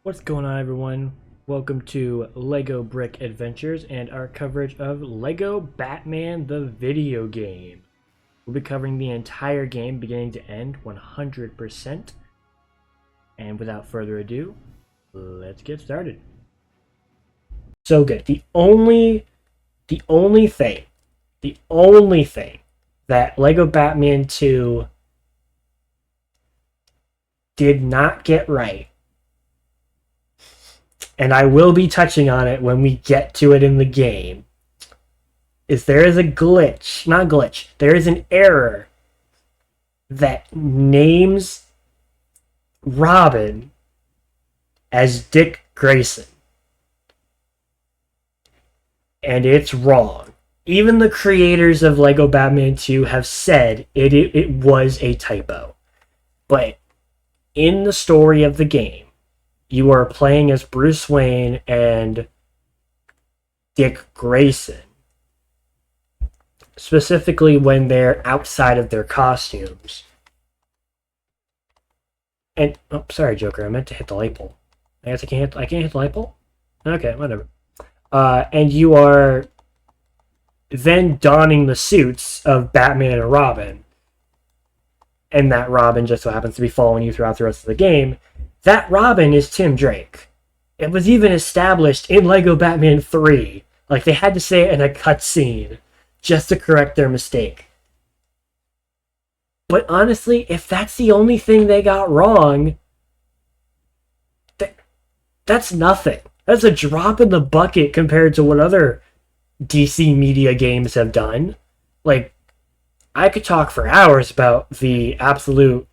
What's going on, everyone? Welcome to Lego Brick Adventures and our coverage of Lego Batman the video game. We'll be covering the entire game beginning to end 100%. And without further ado, let's get started. So good. The only thing that Lego Batman 2 did not get right, and I will be touching on it when we get to it in the game, is there is a glitch, not glitch, there is an error that names Robin as Dick Grayson. And it's wrong. Even the creators of Lego Batman 2 have said it was a typo. But in the story of the game, you are playing as Bruce Wayne and Dick Grayson. Specifically when they're outside of their costumes. And, oh, sorry, Joker, I meant to hit the light bulb. I guess I can't hit the light bulb? Okay, whatever. And you are then donning the suits of Batman and Robin. And that Robin just so happens to be following you throughout the rest of the game. That Robin is Tim Drake. It was even established in Lego Batman 3. Like, they had to say it in a cutscene just to correct their mistake. But honestly, if that's the only thing they got wrong, that's nothing. That's a drop in the bucket compared to what other DC media games have done. Like, I could talk for hours about the absolute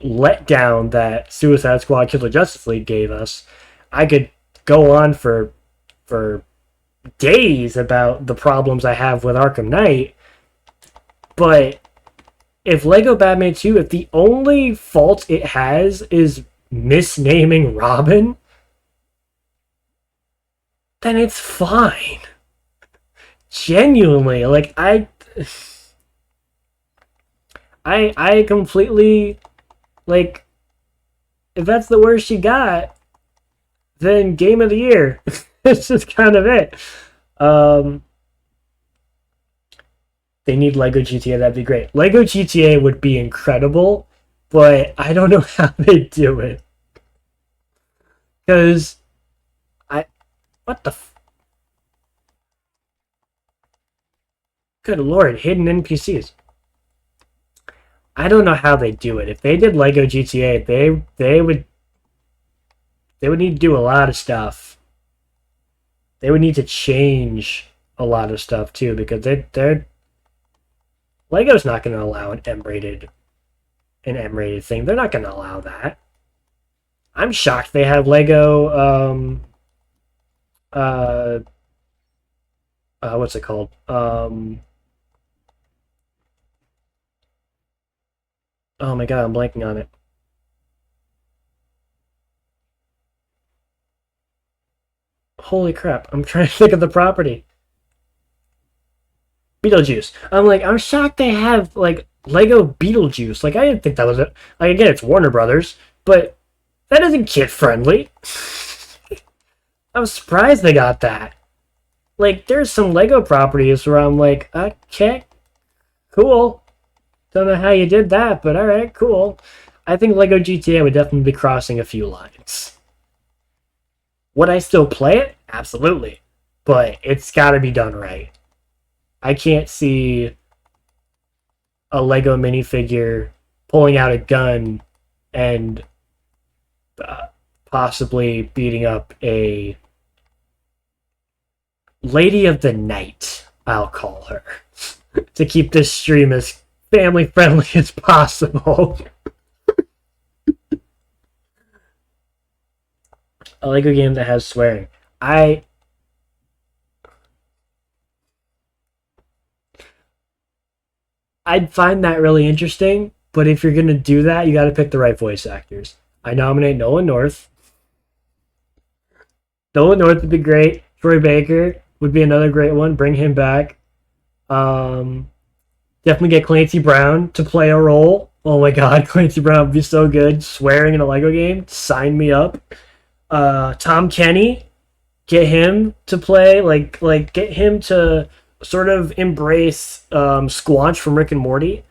letdown that Suicide Squad Killer Justice League gave us. I could go on for days about the problems I have with Arkham Knight, but if Lego Batman 2, if the only fault it has is misnaming Robin, then it's fine. Genuinely, like, I completely, like, if that's the worst you got, then Game of the Year. It's just kind of it. They need Lego GTA, that'd be great. Lego GTA would be incredible, but I don't know how they do it. Because what the good lord, hidden NPCs. I don't know how they do it. If they did Lego GTA, they would need to do a lot of stuff. They would need to change a lot of stuff too, because they're Lego's not going to allow an M-rated thing. They're not going to allow that. I'm shocked they have Lego what's it called? Oh my god, I'm blanking on it. Holy crap, I'm trying to think of the property. Beetlejuice. I'm shocked they have, like, Lego Beetlejuice. Like, I didn't think that was it. Like, again, it's Warner Brothers, but that isn't kid-friendly. I was surprised they got that. Like, there's some Lego properties where I'm like, okay, cool. Don't know how you did that, but alright, cool. I think Lego GTA would definitely be crossing a few lines. Would I still play it? Absolutely. But it's gotta be done right. I can't see a Lego minifigure pulling out a gun and possibly beating up a Lady of the Night, I'll call her, to keep this stream as family friendly as possible. A Lego game that has swearing. I'd find that really interesting, but if you're gonna do that, you gotta pick the right voice actors. I nominate Nolan North. Nolan North would be great. Troy Baker would be another great one. Bring him back. Definitely get Clancy Brown to play a role. Oh my god, Clancy Brown would be so good. Swearing in a Lego game, sign me up. Tom Kenny, get him to play, get him to sort of embrace Squanch from Rick and Morty.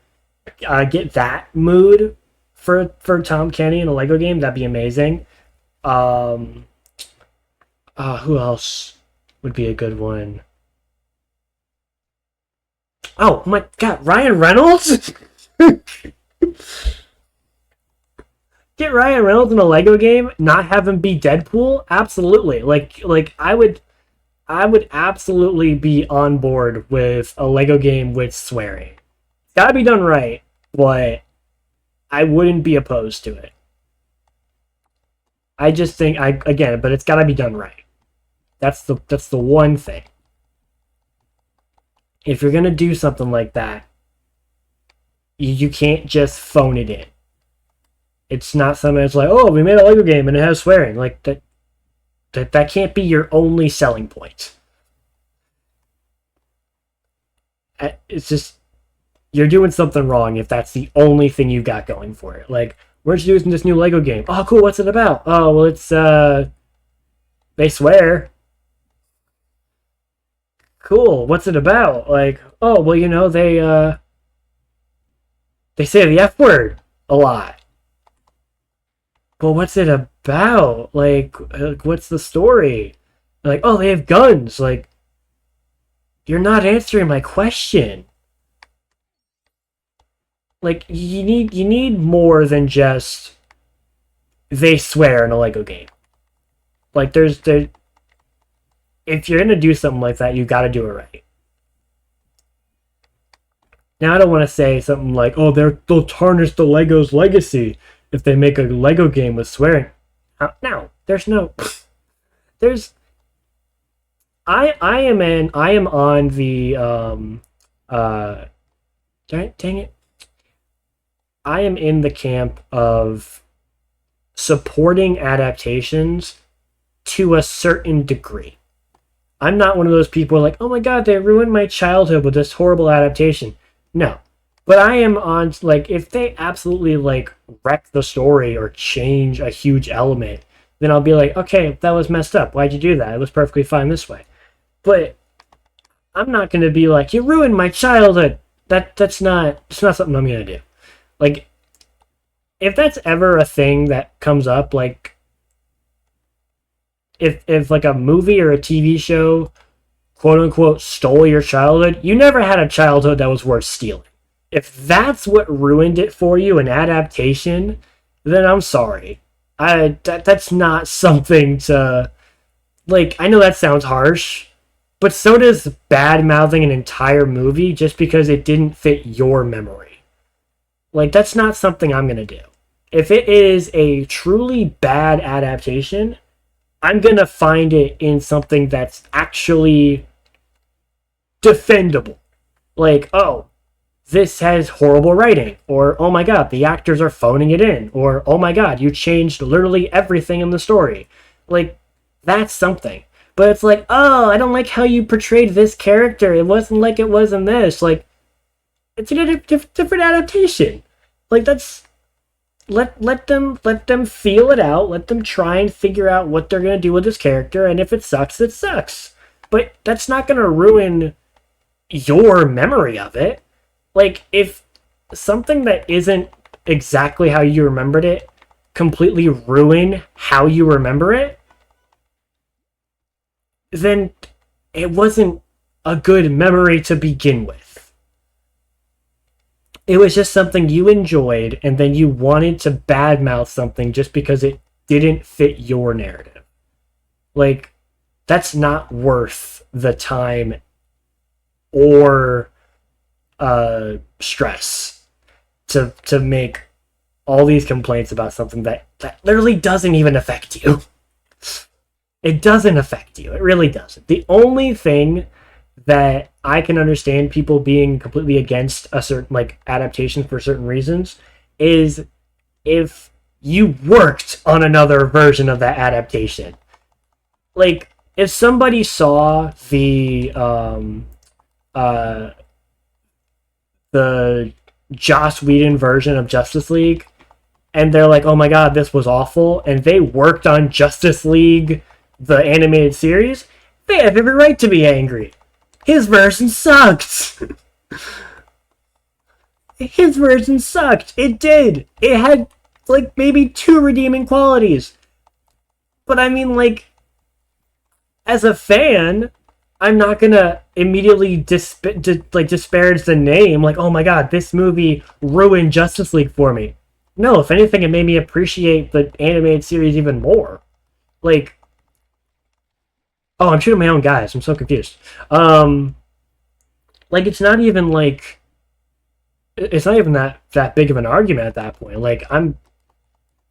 Get that mood for Tom Kenny in a Lego game. That'd be amazing. Um, who else would be a good one? Oh my god, Ryan Reynolds. Get Ryan Reynolds in a Lego game, not have him be Deadpool? Absolutely. I would absolutely be on board with a Lego game with swearing. It's gotta be done right, but I wouldn't be opposed to it. I just think but it's gotta be done right. That's the one thing. If you're gonna do something like that, you can't just phone it in. It's not something that's like, oh, we made a Lego game and it has swearing. Like that can't be your only selling point. It's just you're doing something wrong if that's the only thing you got going for it. Like, we're introducing this new Lego game. Oh, cool. What's it about? Oh, well, it's they swear. Cool. What's it about? Like, oh, well, they say the F word a lot. Well, what's it about? Like what's the story? Like, oh, they have guns. Like, you're not answering my question. Like, you need more than just they swear in a Lego game. Like, there if you're gonna do something like that, you got to do it right. Now, I don't want to say something like, "Oh, they'll tarnish the Lego's legacy if they make a Lego game with swearing." No, there's no, there's. I am on the dang it. I am in the camp of supporting adaptations to a certain degree. I'm not one of those people like, oh my god, they ruined my childhood with this horrible adaptation. No. But I am on, like, if they absolutely, like, wreck the story or change a huge element, then I'll be like, okay, that was messed up. Why'd you do that? It was perfectly fine this way. But I'm not going to be like, you ruined my childhood. That's not something I'm going to do. Like, if that's ever a thing that comes up, like, if like a movie or a TV show, quote unquote, stole your childhood, you never had a childhood that was worth stealing. If that's what ruined it for you, an adaptation, then I'm sorry. That's not something to, like, I know that sounds harsh, but so does bad mouthing an entire movie just because it didn't fit your memory. Like, that's not something I'm gonna do. If it is a truly bad adaptation, I'm gonna find it in something that's actually defendable. Like, oh, this has horrible writing, or oh my god, the actors are phoning it in, or oh my god, you changed literally everything in the story. Like, that's something. But it's like, oh, I don't like how you portrayed this character. It wasn't like it was in this. Like, it's a different adaptation. Like, that's let them feel it out. Let them try and figure out what they're gonna do with this character. And if it sucks, it sucks. But that's not gonna ruin your memory of it. Like, if something that isn't exactly how you remembered it completely ruin how you remember it, then it wasn't a good memory to begin with. It was just something you enjoyed, and then you wanted to badmouth something just because it didn't fit your narrative. Like, that's not worth the time or stress to make all these complaints about something that literally doesn't even affect you. It doesn't affect you. It really doesn't. The only thing that I can understand people being completely against a certain, like, adaptation for certain reasons is if you worked on another version of that adaptation. Like, if somebody saw the Joss Whedon version of Justice League, and they're like, oh my god, this was awful, and they worked on Justice League, the animated series, they have every right to be angry. His version sucked. His version sucked. It did. It had, like, maybe 2 redeeming qualities. But I mean, like, as a fan, I'm not gonna immediately disparage the name. Like, oh my god, this movie ruined Justice League for me. No, if anything, it made me appreciate the animated series even more. Like, oh, I'm shooting my own guys. I'm so confused. Like, it's not even like, it's not even that big of an argument at that point. Like, I'm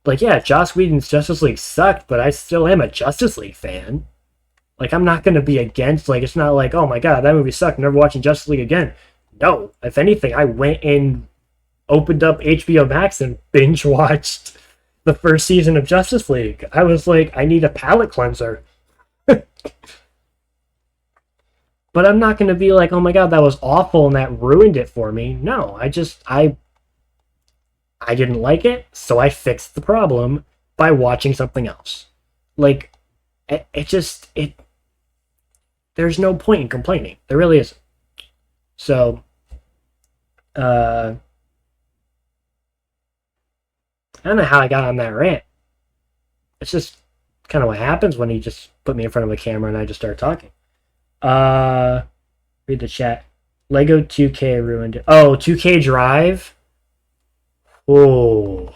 like, yeah, Joss Whedon's Justice League sucked, but I still am a Justice League fan. Like, I'm not going to be against, like, it's not like, oh my god, that movie sucked, never watching Justice League again. No, if anything, I went and opened up HBO Max and binge watched the first season of Justice League. I was like, I need a palate cleanser. But I'm not going to be like, oh my god, that was awful and that ruined it for me. No, I didn't like it, so I fixed the problem by watching something else. Like, there's no point in complaining. There really isn't. So, I don't know how I got on that rant. It's just kind of what happens when you just put me in front of a camera and I just start talking. Read the chat. Lego 2K ruined it. Oh, 2K Drive? Oh.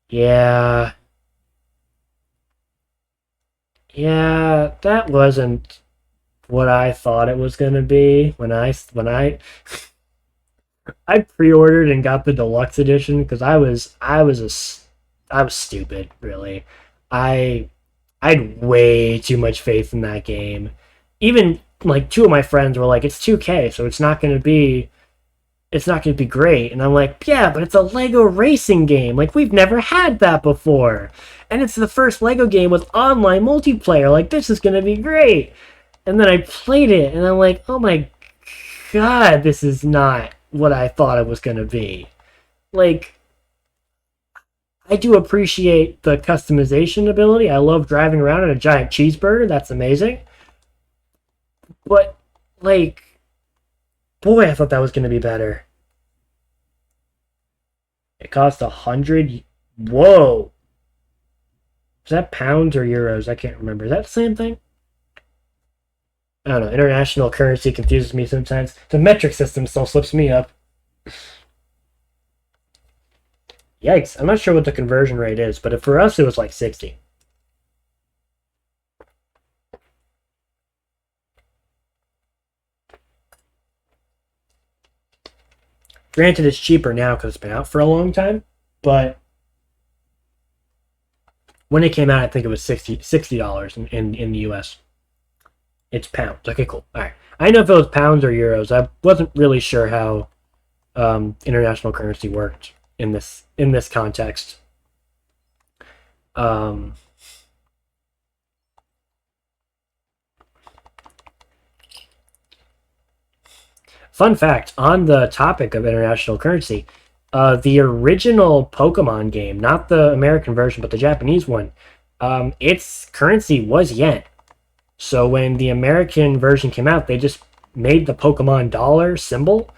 Yeah. Yeah, that wasn't what I thought it was gonna be when I pre-ordered and got the deluxe edition because I was stupid, really. I I had way too much faith in that game. Even like 2 of my friends were like, "It's 2K, so it's not going to be great." And I'm like, "Yeah, but it's a Lego racing game. Like we've never had that before, and it's the first Lego game with online multiplayer. Like this is going to be great." And then I played it, and I'm like, "Oh my god, this is not what I thought it was going to be." Like, I do appreciate the customization ability. I love driving around in a giant cheeseburger. That's amazing. But, like, boy, I thought that was going to be better. It cost 100. Whoa. Is that pounds or euros? I can't remember. Is that the same thing? I don't know. International currency confuses me sometimes. The metric system still slips me up. Yikes. I'm not sure what the conversion rate is, but for us it was like 60. Granted, it's cheaper now because it's been out for a long time, but when it came out, I think it was $60 in the US. It's pounds. Okay, cool. All right. I know if it was pounds or euros. I wasn't really sure how international currency worked in this context. Fun fact, on the topic of international currency, the original Pokemon game, not the American version, but the Japanese one, its currency was yen. So when the American version came out, they just made the Pokemon dollar symbol.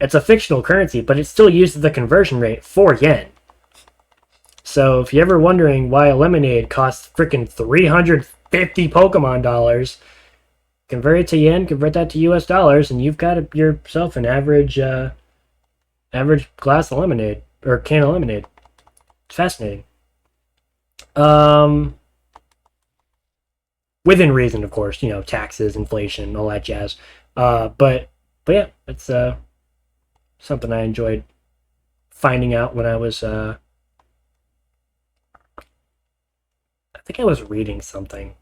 It's a fictional currency, but it still uses the conversion rate for yen. So if you're ever wondering why a lemonade costs freaking 350 Pokemon dollars, convert it to yen, convert that to US dollars, and you've got yourself an average glass of lemonade, or can of lemonade. It's fascinating. Within reason, of course, taxes, inflation, all that jazz. But yeah, it's something I enjoyed finding out when I was I think I was reading something.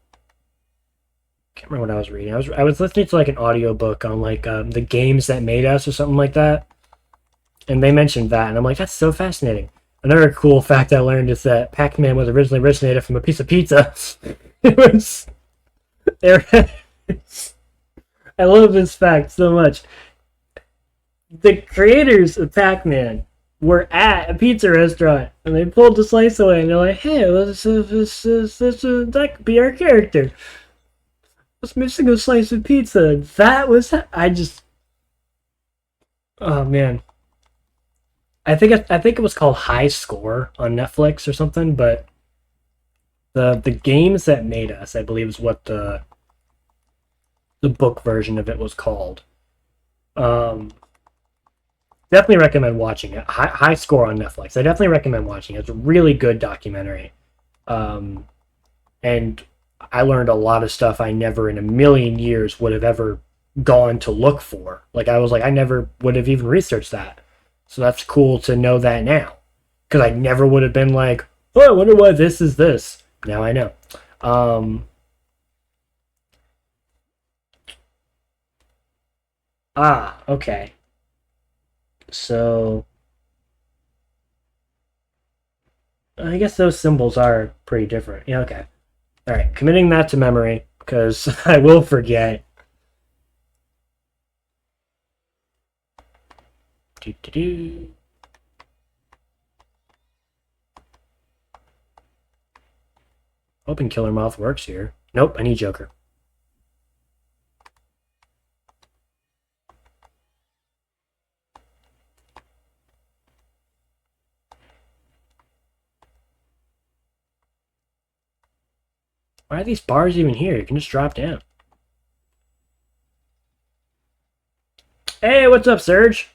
Can't remember what I was reading. I was listening to like an audiobook on like the games that made us or something like that. And they mentioned that, and I'm like, that's so fascinating. Another cool fact I learned is that Pac-Man was originally originated from a piece of pizza. It was I love this fact so much. the creators of Pac-Man were at a pizza restaurant and they pulled the slice away and they're like, "Hey, that could be our character. What's missing a slice of pizza?" That was I just oh man. I think it was called High Score on Netflix or something, but the games that made us, I believe, is what the book version of it was called. Um, Definitely recommend watching it. High Score on Netflix. I definitely recommend watching it. It's a really good documentary, um, and I learned a lot of stuff I never in a million years would have ever gone to look for. Like I was like, I never would have even researched that. So that's cool to know that now, because I never would have been like, oh, I wonder why this is this. Now I know. Um, okay. So I guess those symbols are pretty different. Yeah, okay. All right, committing that to memory because I will forget. Do. Hoping Killer Moth works here. Nope, I need Joker. Why are these bars even here? You can just drop down. Hey, what's up, Serge?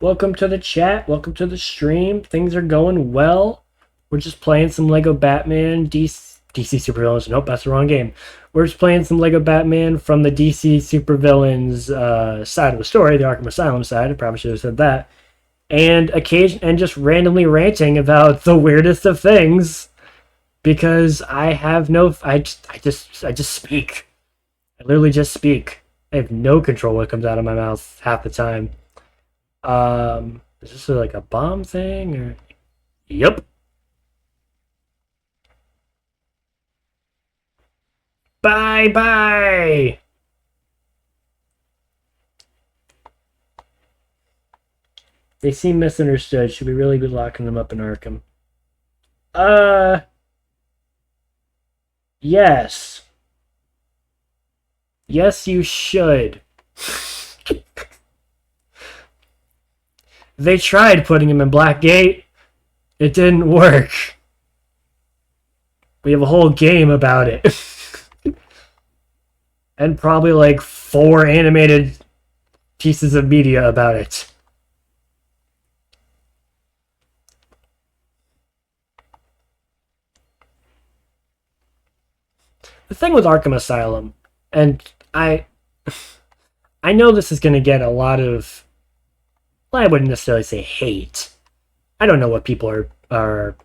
Welcome to the chat. Welcome to the stream. Things are going well. We're just playing some Lego Batman DC Supervillains. Nope, that's the wrong game. We're just playing some Lego Batman from the DC Supervillains side of the story, the Arkham Asylum side. I probably should have said that. And just randomly ranting about the weirdest of things because I have no. I just speak. I literally just speak. I have no control what comes out of my mouth half the time. Is this like a bomb thing or? Yep. Bye bye. They seem misunderstood. Should we really be locking them up in Arkham? Yes. Yes, you should. They tried putting him in Blackgate. It didn't work. We have a whole game about it. And probably like 4 animated pieces of media about it. The thing with Arkham Asylum, and I know this is going to get a lot of, well, I wouldn't necessarily say hate. I don't know what people are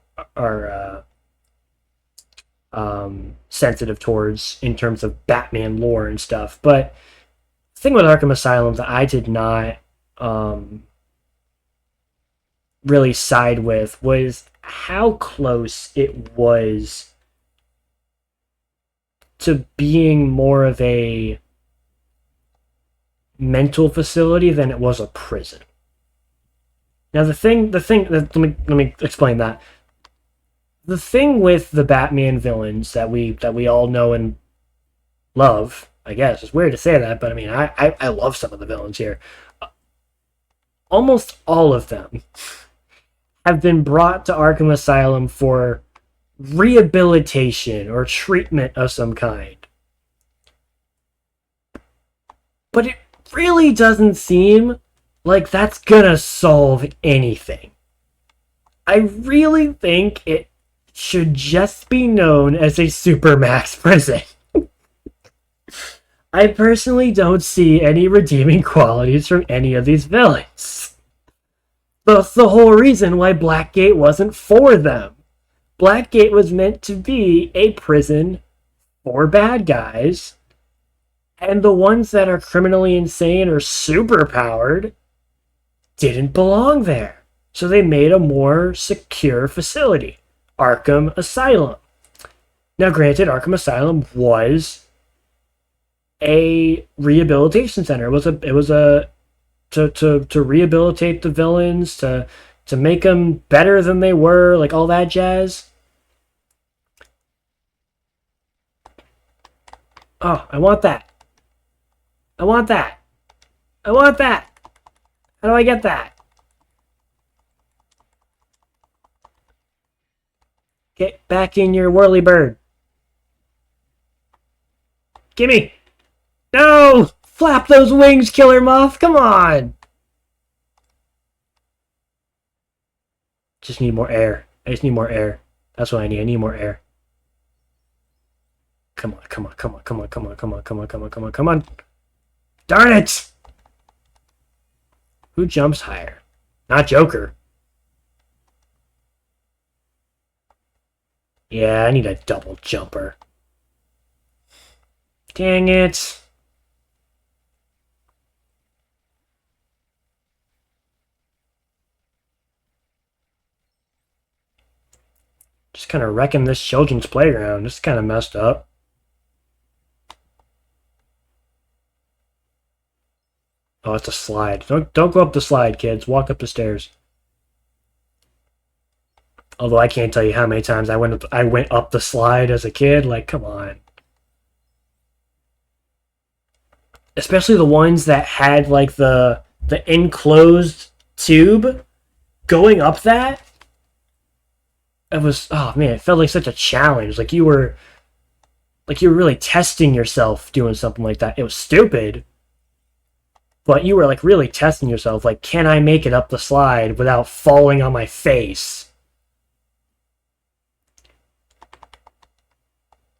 sensitive towards in terms of Batman lore and stuff. But the thing with Arkham Asylum that I did not really side with was how close it was to being more of a mental facility than it was a prison. Now let me explain that. The thing with the Batman villains that we all know and love, I guess it's weird to say that, but I mean I love some of the villains here. Almost all of them have been brought to Arkham Asylum for rehabilitation or treatment of some kind. But it really doesn't seem like that's gonna solve anything. I really think it should just be known as a supermax prison. I personally don't see any redeeming qualities from any of these villains. That's the whole reason why Blackgate wasn't for them. Blackgate was meant to be a prison for bad guys, and the ones that are criminally insane or superpowered didn't belong there. So they made a more secure facility, Arkham Asylum. Now, granted, Arkham Asylum was a rehabilitation center. It was a to rehabilitate the villains, to make them better than they were, like all that jazz. Oh, I want that. I want that. I want that. How do I get that? Get back in your whirly bird. Gimme! No! Flap those wings, Killer Moth! Come on! Just need more air. I just need more air. That's what I need. I need more air. Come on, come on, come on, come on, come on, come on, come on, come on, come on, come on. Darn it! Who jumps higher? Not Joker. Yeah, I need a double jumper. Dang it. Just kind of wrecking this children's playground. This is kind of messed up. Oh, it's a slide. Don't go up the slide, kids. Walk up the stairs. Although I can't tell you how many times I went up the slide as a kid. Like, come on. Especially the ones that had like the enclosed tube going up that. It was, oh man, it felt like such a challenge. Like you were really testing yourself doing something like that. It was stupid. But you were like really testing yourself. Like, can I make it up the slide without falling on my face?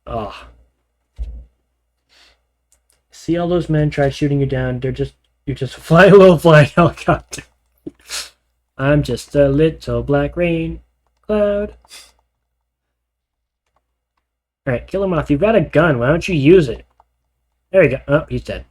Oh. See all those men try shooting you down. You're just a little flying helicopter. I'm just a little black rain cloud. Alright, kill him off. You've got a gun. Why don't you use it? There you go. Oh, he's dead.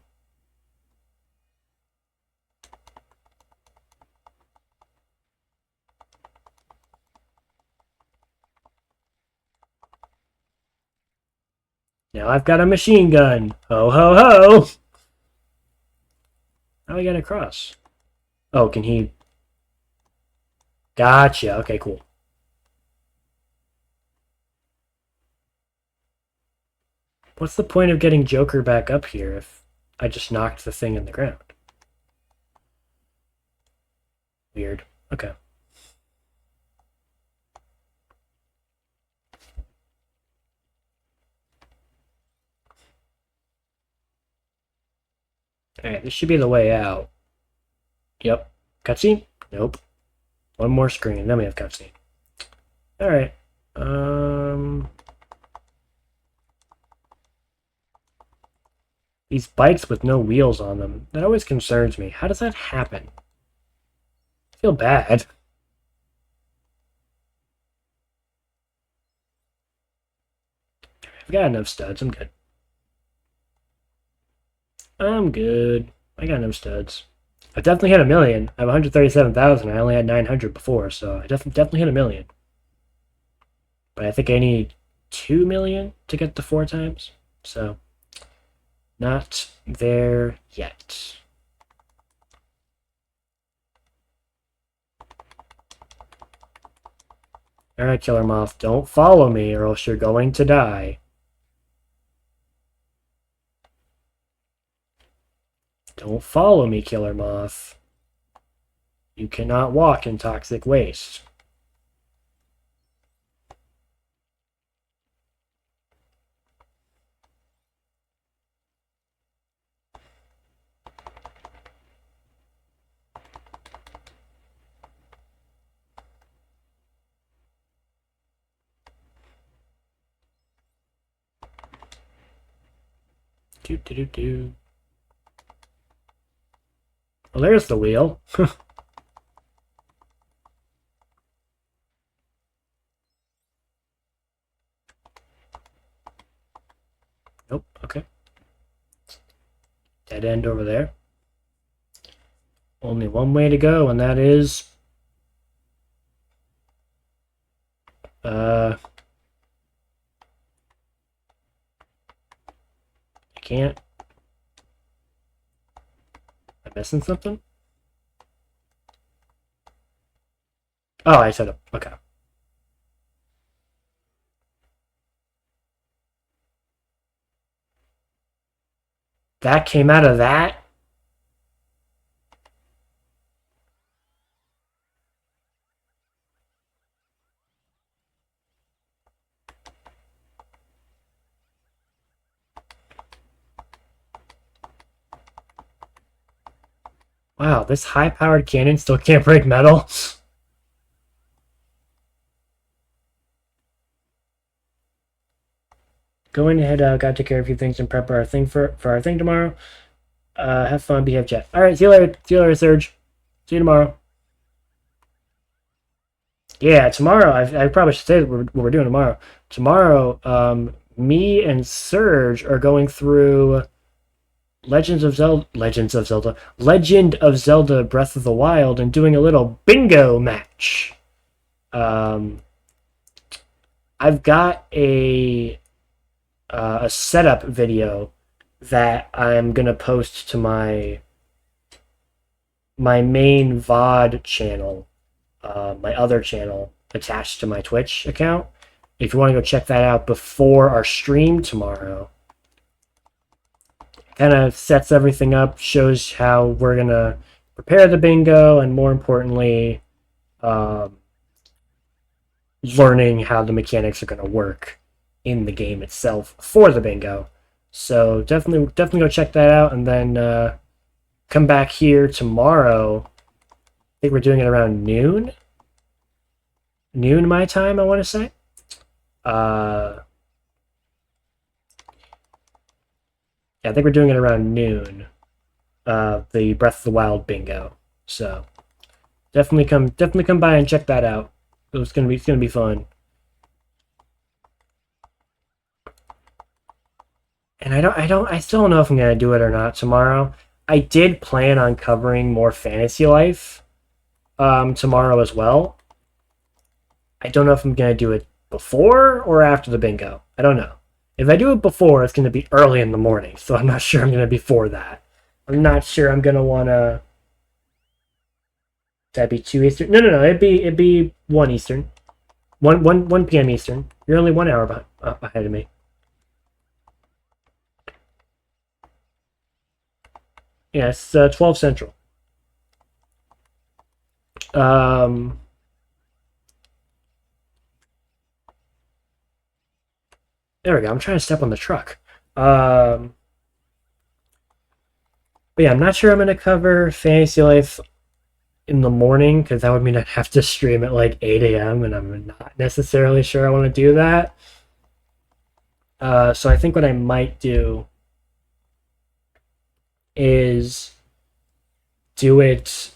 Now I've got a machine gun. Ho, ho, ho! How do I get across? Oh, can he... Gotcha. Okay, cool. What's the point of getting Joker back up here if I just knocked the thing in the ground? Weird. Okay. Alright, this should be the way out. Yep. Cutscene? Nope. One more screen, then we have cutscene. Alright. These bikes with no wheels on them, that always concerns me. How does that happen? I feel bad. I've got enough studs, I'm good. I'm good. I got no studs. I definitely hit a million. I have 137,000. I only had 900 before, so I definitely hit a million. But I think I need 2 million to get to 4 times. So, not there yet. Alright, Killer Moth, don't follow me or else you're going to die. Don't follow me, Killer Moth. You cannot walk in toxic waste. Do. Well, there's the wheel. Nope, okay. Dead end over there. Only one way to go, and that is... I can't... Am I missing something? Oh, I set up. Okay. That came out of that? Wow, this high-powered cannon still can't break metal? Going ahead, gotta take care of a few things and prep our thing for our thing tomorrow. Have fun, behave, chat. Alright, see you later. See you later, Serge. See you tomorrow. Yeah, tomorrow, I probably should say what we're doing tomorrow. Tomorrow, me and Serge are going through Legend of Zelda Breath of the Wild and doing a little bingo match. Um, I've got a setup video that I'm gonna post to my main VOD channel, my other channel attached to my Twitch account. If you want to go check that out before our stream tomorrow, kind of sets everything up, shows how we're gonna prepare the bingo, and more importantly, um, learning how the mechanics are gonna work in the game itself for the bingo. So definitely go check that out, and then come back here tomorrow. I think we're doing it around noon my time, I want to say. Yeah, I think we're doing it around noon. The Breath of the Wild bingo. So definitely come by and check that out. It's gonna be fun. And I still don't know if I'm gonna do it or not tomorrow. I did plan on covering more Fantasy Life tomorrow as well. I don't know if I'm gonna do it before or after the bingo. I don't know. If I do it before, it's gonna be early in the morning, so I'm not sure I'm gonna be for that. I'm not sure I'm gonna wanna. That'd be 2 Eastern. No. It'd be 1 Eastern. 1 p.m. Eastern. You're only 1 hour ahead of me. Yeah, it's 12 Central. There we go. I'm trying to step on the truck. But yeah, I'm not sure I'm going to cover Fantasy Life in the morning, because that would mean I'd have to stream at like 8 a.m., and I'm not necessarily sure I want to do that. So I think what I might do is do it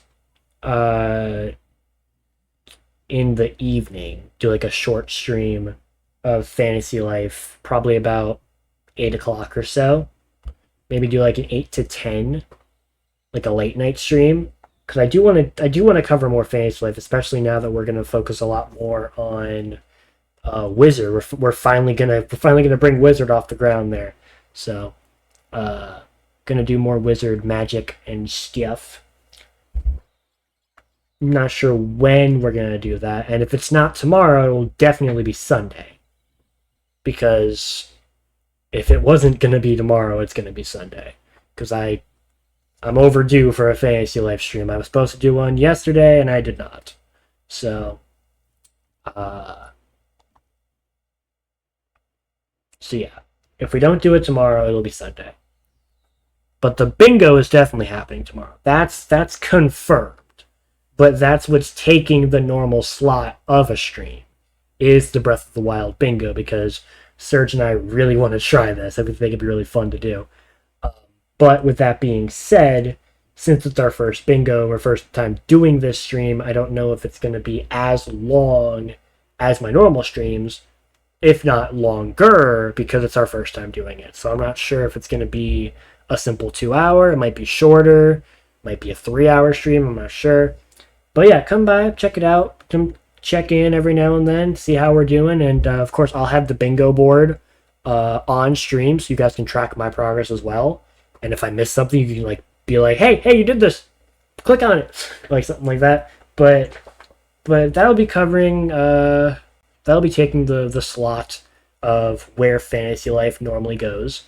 in the evening. Do like a short stream of Fantasy Life, probably about 8 o'clock or so. Maybe do like an 8 to 10, like a late night stream. Because I do want to cover more Fantasy Life, especially now that we're going to focus a lot more on Wizard. We're finally gonna bring Wizard off the ground there. So gonna do more Wizard magic and stuff. I'm not sure when we're gonna do that, and if it's not tomorrow, it will definitely be Sunday. Because if it wasn't gonna be tomorrow, it's gonna be Sunday. Because I'm overdue for a Fantasy Life stream. I was supposed to do one yesterday, and I did not. So, so yeah, if we don't do it tomorrow, it'll be Sunday. But the bingo is definitely happening tomorrow. That's confirmed. But that's what's taking the normal slot of a stream, is the Breath of the Wild bingo, because Serge and I really want to try this. I think it'd be really fun to do. But with that being said, since it's our first bingo, our first time doing this stream, I don't know if it's going to be as long as my normal streams, if not longer, because it's our first time doing it. So I'm not sure if it's going to be a simple 2 hour. It might be shorter. It might be a 3 hour stream. I'm not sure. But yeah, come by, check it out. Come check in every now and then, see how we're doing. And of course, I'll have the bingo board on stream, so you guys can track my progress as well. And if I miss something, you can like be like, hey, you did this. Click on it. Like something like that. But But that'll be taking the slot of where Fantasy Life normally goes.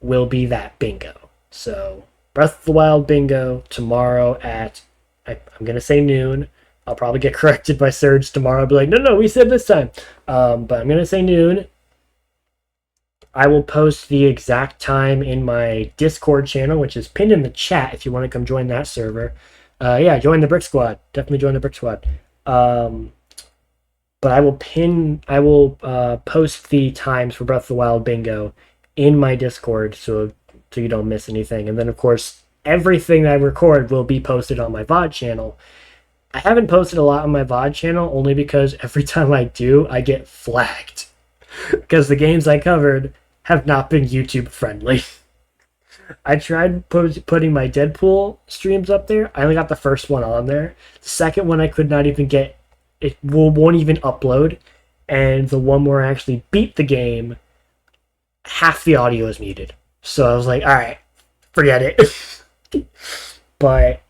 Will be that bingo. So Breath of the Wild bingo tomorrow at I'm gonna say noon. I'll probably get corrected by Surge tomorrow. I'll be like, no, we said this time. But I'm gonna say noon. I will post the exact time in my Discord channel, which is pinned in the chat if you want to come join that server. Yeah, join the Brick Squad. Definitely join the Brick Squad. But I will post the times for Breath of the Wild bingo in my Discord so you don't miss anything. And then, of course, everything I record will be posted on my VOD channel. I haven't posted a lot on my VOD channel only because every time I do, I get flagged. Because the games I covered have not been YouTube friendly. I tried putting my Deadpool streams up there. I only got the first one on there. The second one I could not even get. It won't even upload. And the one where I actually beat the game, half the audio is muted. So I was like, alright, forget it. But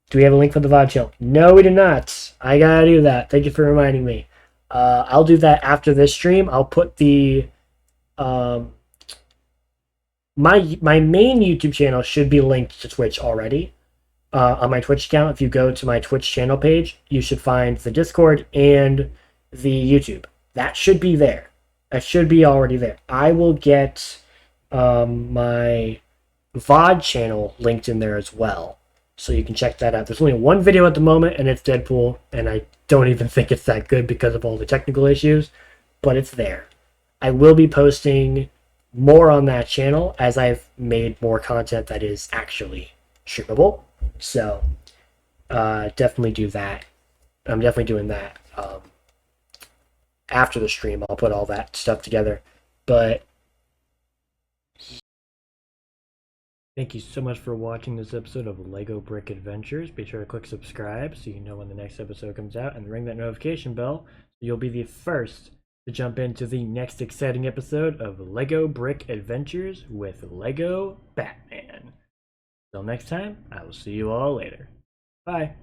do we have a link for the VOD channel? No, we do not. I gotta do that. Thank you for reminding me. I'll do that after this stream. I'll put the my main YouTube channel should be linked to Twitch already. On my Twitch account, if you go to my Twitch channel page, you should find the Discord and the YouTube. That should be there. That should be already there. I will get my VOD channel linked in there as well. So you can check that out. There's only one video at the moment, and it's Deadpool, and I don't even think it's that good because of all the technical issues, but it's there. I will be posting more on that channel as I've made more content that is actually streamable. So definitely do that. I'm definitely doing that. After the stream, I'll put all that stuff together. But thank you so much for watching this episode of LEGO Brick Adventures. Be sure to click subscribe so you know when the next episode comes out, and ring that notification bell so you'll be the first to jump into the next exciting episode of LEGO Brick Adventures with LEGO Batman. Until next time, I will see you all later. Bye.